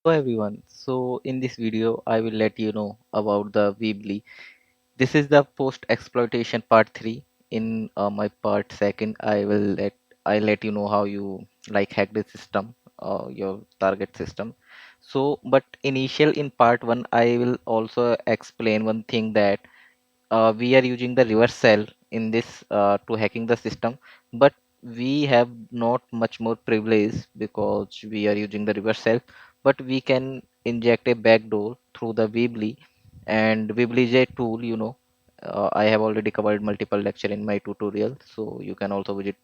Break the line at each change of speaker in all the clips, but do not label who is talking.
Hello everyone. So in this video, I will let you know about the Weebly. This is the post exploitation part 3. In my part second, I let you know how you hack the system, your target system. So, but initial in part 1, I will also explain one thing that we are using the reverse shell in this to hacking the system, but we have not much more privilege because we are using the reverse shell, but we can inject a backdoor through the Weebly. And Weebly is a tool, I have already covered multiple lecture in my tutorial, so you can also visit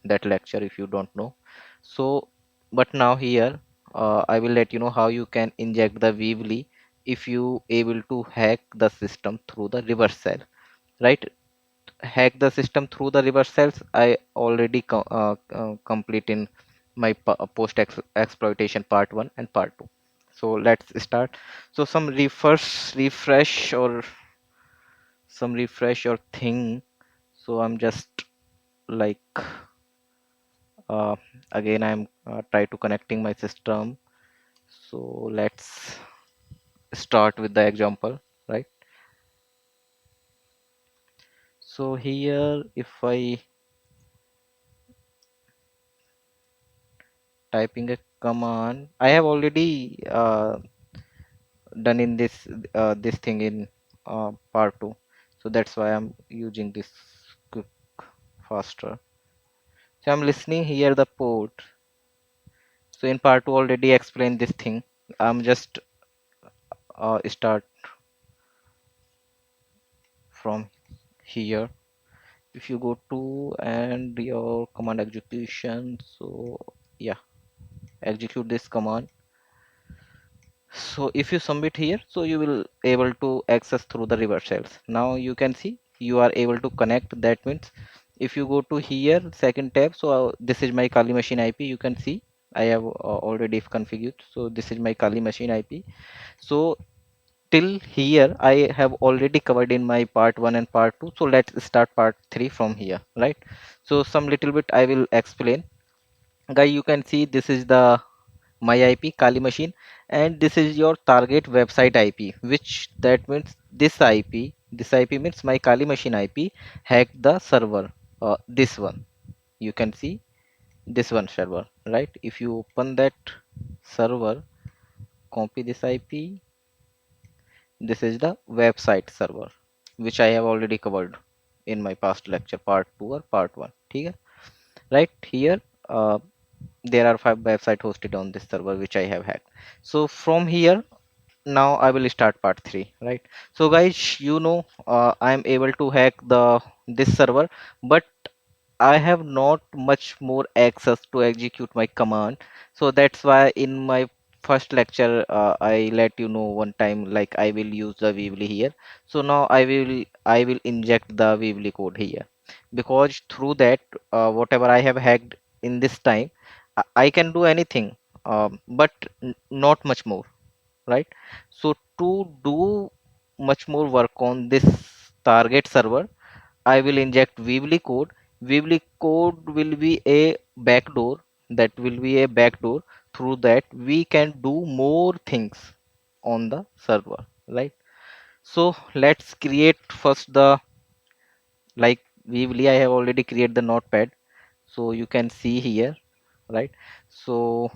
that lecture if you don't know. So but now here I will let you know how you can inject the Weebly if you able to hack the system through the reverse shell, right? Hack the system through the reverse shells I already complete in my post exploitation part 1 and part 2. So let's start. So some refresh or thing. So I'm just like uh, again I'm try to connecting my system. So let's start with the example, right? So here if I typing a command, I have already done in this thing in part 2, so that's why I'm using this quick faster. So I'm listening here the port. So in part 2 already explained this thing. I'm just start from here. If you go to and your command execution, so yeah, execute this command. So if you submit here, so you will able to access through the reverse shells. Now you can see you are able to connect. That means if you go to here second tab, so this is my Kali machine IP. You can see I have already configured. So this is my Kali machine IP. So till here I have already covered in my part 1 and part 2. So let's start part 3 from here, right? So some little bit I will explain. Guy, you can see this is the my IP Kali machine, and this is your target website IP, which that means this IP means my Kali machine IP hacked the server, this one. You can see this one server, right? If you open that server, copy this IP, this is the website server, which I have already covered in my past lecture part 2 or part 1. Okay, right here there are 5 websites hosted on this server which I have hacked. So from here, now I will start part 3, right? So guys, I am able to hack the this server, but I have not much more access to execute my command. So that's why in my first lecture I let you know one time like I will use the Weebly here. So now I will inject the Weebly code here, because through that whatever I have hacked in this time, I can do anything, but not much more, right? So to do much more work on this target server, I will inject Weebly code. Weebly code will be a backdoor. That will be a backdoor. Through that, we can do more things on the server, right? So let's create first the like Weebly. I have already created the notepad, so you can see here, right? So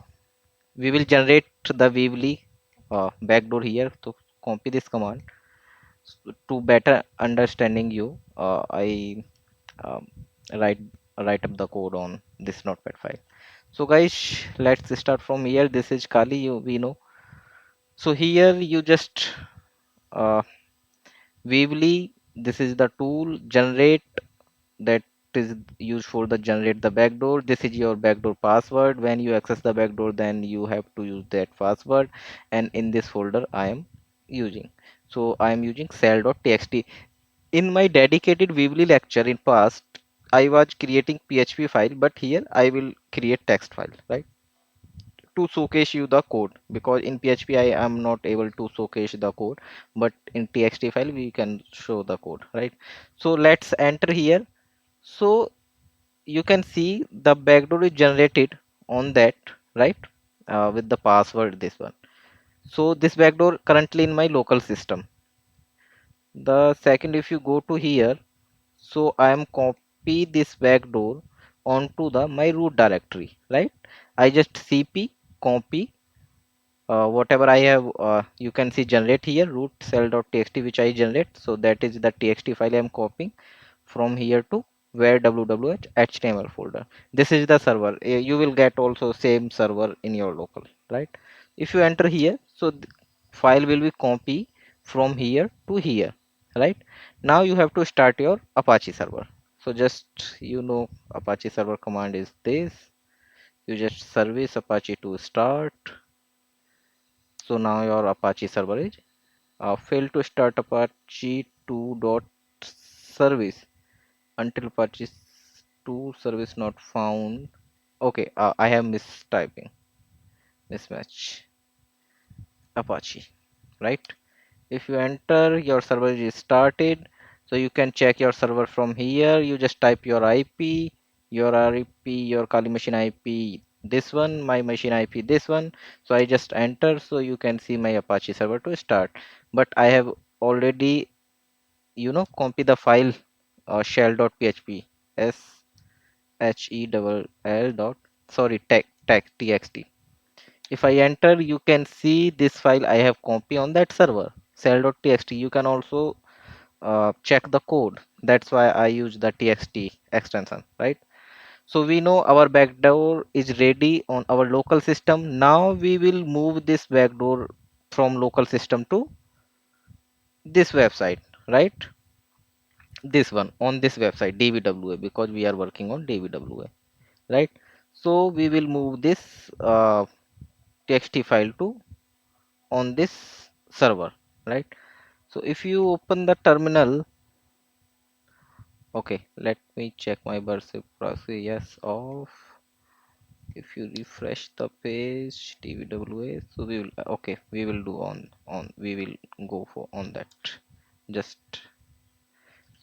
we will generate the Weebly backdoor here. To copy this command. To better understanding you, I um, write write up the code on this notepad file. So guys, let's start from here. This is Kali, we know. So here you just uh, Weebly, this is the tool generate, that is used for the generate the backdoor. This is your backdoor password. When you access the backdoor, then you have to use that password, and in this folder I am using. So I am using cell.txt. In my dedicated Weebly lecture in past, I was creating PHP file, but here I will create text file, right? To showcase you the code, because in PHP I am not able to showcase the code, but in TXT file we can show the code, right? So let's enter here. So you can see the backdoor is generated on that, right? With the password, this one. So this backdoor currently in my local system. The second, if you go to here, so I am copy this backdoor onto the my root directory, right? I just cp copy whatever I have, you can see generate here root cell.txt which I generate. So that is the txt file I am copying from here to where www html folder. This is the server. You will get also same server in your local, right? If you enter here, so the file will be copy from here to here, right? Now you have to start your Apache server. So just, Apache server command is this. You just service Apache to start. So now your Apache server is failed to start Apache 2 dot service until Apache 2 service not found. Okay, I have mistyping, mismatch Apache, right? If you enter, your server is started. So you can check your server from here. You just type your IP, your Kali machine IP, this one, my machine IP, this one. So I just enter. So you can see my Apache server to start. But I have already, copy the file shell.php, shell dot, sorry, txt. If I enter, you can see this file I have copy on that server cell.txt. You can also check the code. That's why I use the txt extension, right? So we know our backdoor is ready on our local system. Now we will move this backdoor from local system to this website, right? This one on this website dvwa, because we are working on dvwa, right? So we will move this txt file to on this server, right? So if you open the terminal, okay, let me check my browser proxy. Yes, off. If you refresh the page tvwa, so we will, okay, we will do on we will go for on that. Just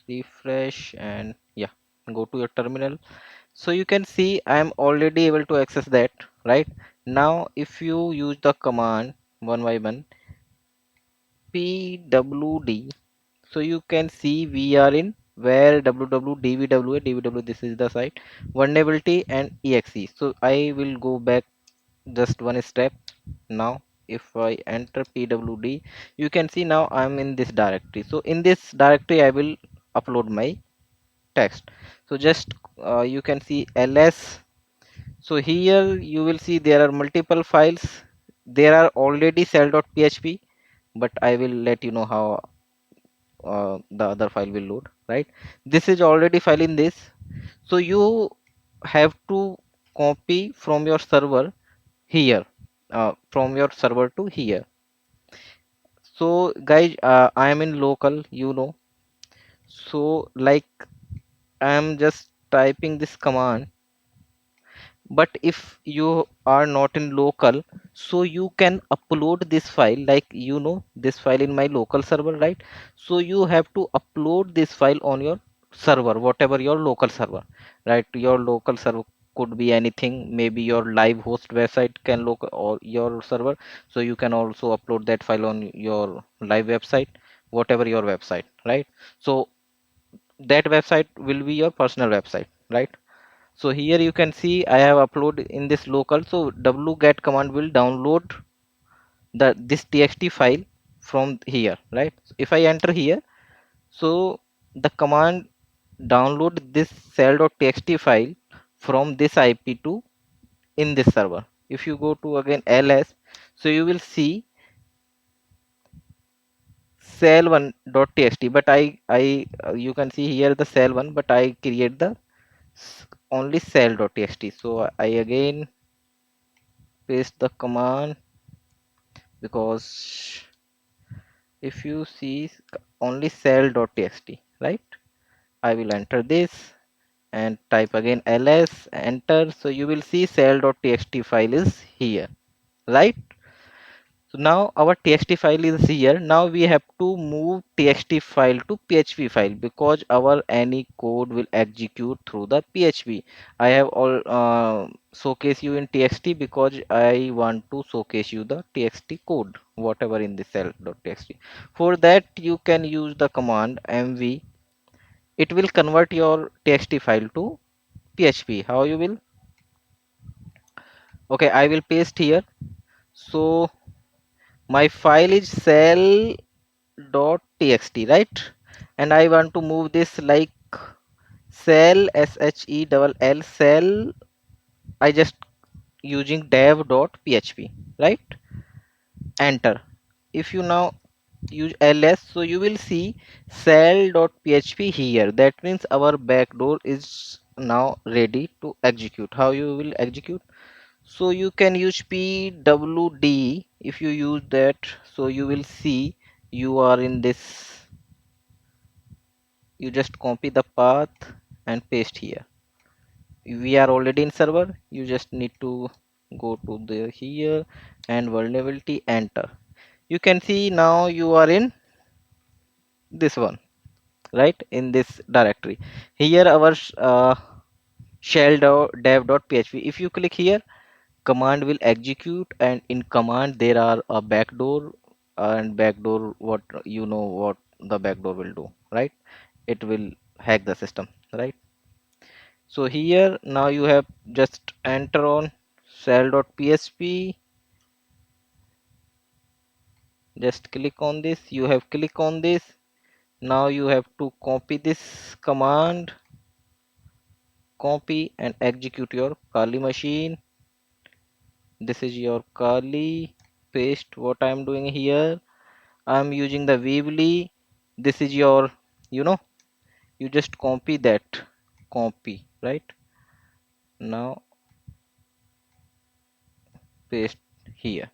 refresh and yeah, go to your terminal. So you can see I am already able to access that, right? Now if you use the command one by one pwd, so you can see we are in where www this is the site vulnerability and exe. So I will go back just one step. Now if I enter pwd, you can see now I'm in this directory. So in this directory I will upload my text. So just you can see ls. So here you will see there are multiple files. There are already cell.php, but I will let you know how the other file will load, right? This is already file in this. So you have to copy from your server here, from your server to here. So guys, I am in local, so like I am just typing this command. But if you are not in local, so you can upload this file, like this file in my local server, right? So you have to upload this file on your server, whatever your local server, right? Your local server could be anything, maybe your live host website can look or your server. So you can also upload that file on your live website, whatever your website, right? So that website will be your personal website, right? So here you can see I have uploaded in this local. So wget command will download this txt file from here, right? So if I enter here, so the command download this cell.txt file from this IP to in this server. If you go to again ls, so you will see cell1.txt, but you can see here the cell1, but I create the only cell.txt. So I again paste the command, because if you see only cell.txt, right? I will enter this and type again ls, enter. So you will see cell.txt file is here, right? So now our txt file is here. Now we have to move txt file to php file because our any code will execute through the php. I have all showcase you in txt because I want to showcase you the txt code whatever in the cell.txt. For that you can use the command mv. It will convert your txt file to php. How you will? Okay, I will paste here. So my file is cell dot txt, right? And I want to move this like cell shell cell. I just using dev dot php, right? Enter. If you now use ls, so you will see cell dot php here. That means our backdoor is now ready to execute. How you will execute? So you can use pwd. If you use that, so you will see you are in this. You just copy the path and paste here. We are already in server. You just need to go to the here and vulnerability, enter. You can see now you are in this one, right? In this directory here our dev.php. If you click here, command will execute, and in command there are a backdoor, and backdoor, what you know what the backdoor will do, right? It will hack the system, right? So here now you have just enter on cell.php, just click on this. You have click on this. Now you have to copy this command, copy and execute your Kali machine. This is your Kali, paste what I am doing here. I am using the Weebly. This is your, you know, you just copy that, copy, right? Now paste here,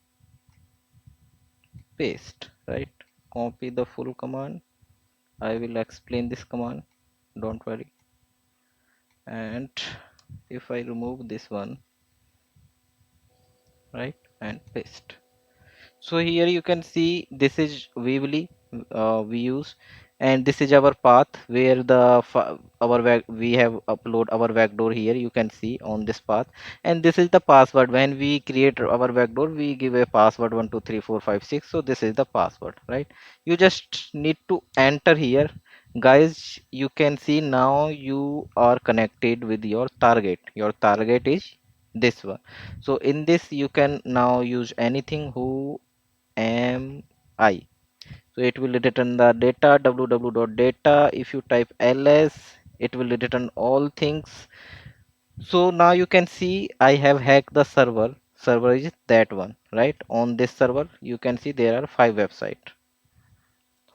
paste, right? Copy the full command. I will explain this command, don't worry. And if I remove this one, right, and paste. So here you can see this is Weebly we use, and this is our path where the we have upload our backdoor. Here you can see on this path, and this is the password. When we create our backdoor, we give a password 123456. So this is the password, right? You just need to enter here, guys. You can see now you are connected with your target. Your target is this one. So in this you can now use anything who am I. So it will return the data www.data. If you type ls, it will return all things. So now you can see I have hacked the server. Server is that one, right? On this server you can see there are 5 websites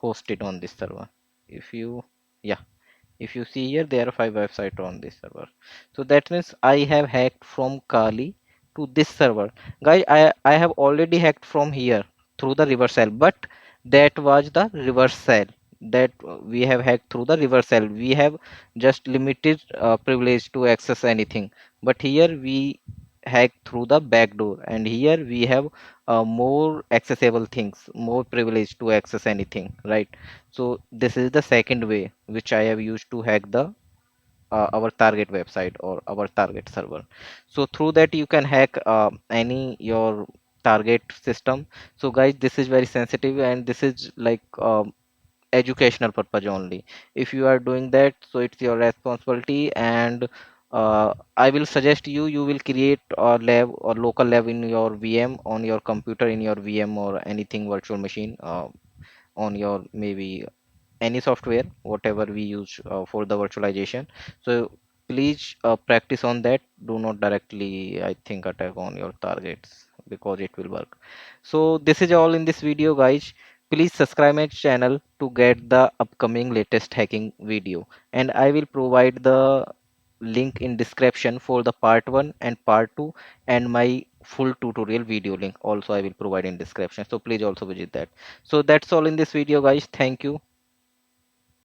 hosted on this server. If you, yeah, if you see here there are 5 websites on this server. So that means I have hacked from Kali to this server. Guys, I have already hacked from here through the reverse shell, but that was the reverse shell that we have hacked through the reverse shell. We have just limited privilege to access anything, but here we hack through the backdoor, and here we have more accessible things, more privilege to access anything, right? So this is the second way which I have used to hack the our target website or our target server. So through that you can hack any your target system. So guys, this is very sensitive, and this is like educational purpose only. If you are doing that, so it's your responsibility. And I will suggest you, you will create a lab or local lab in your VM on your computer, in your VM or anything virtual machine, on your maybe any software whatever we use for the virtualization. So please practice on that. Do not directly, I think, attack on your targets, because it will work. So this is all in this video, guys. Please subscribe my channel to get the upcoming latest hacking video, and I will provide the link in description for the part 1 and part 2, and my full tutorial video link also I will provide in description. So please also visit that. So that's all in this video, guys. Thank you.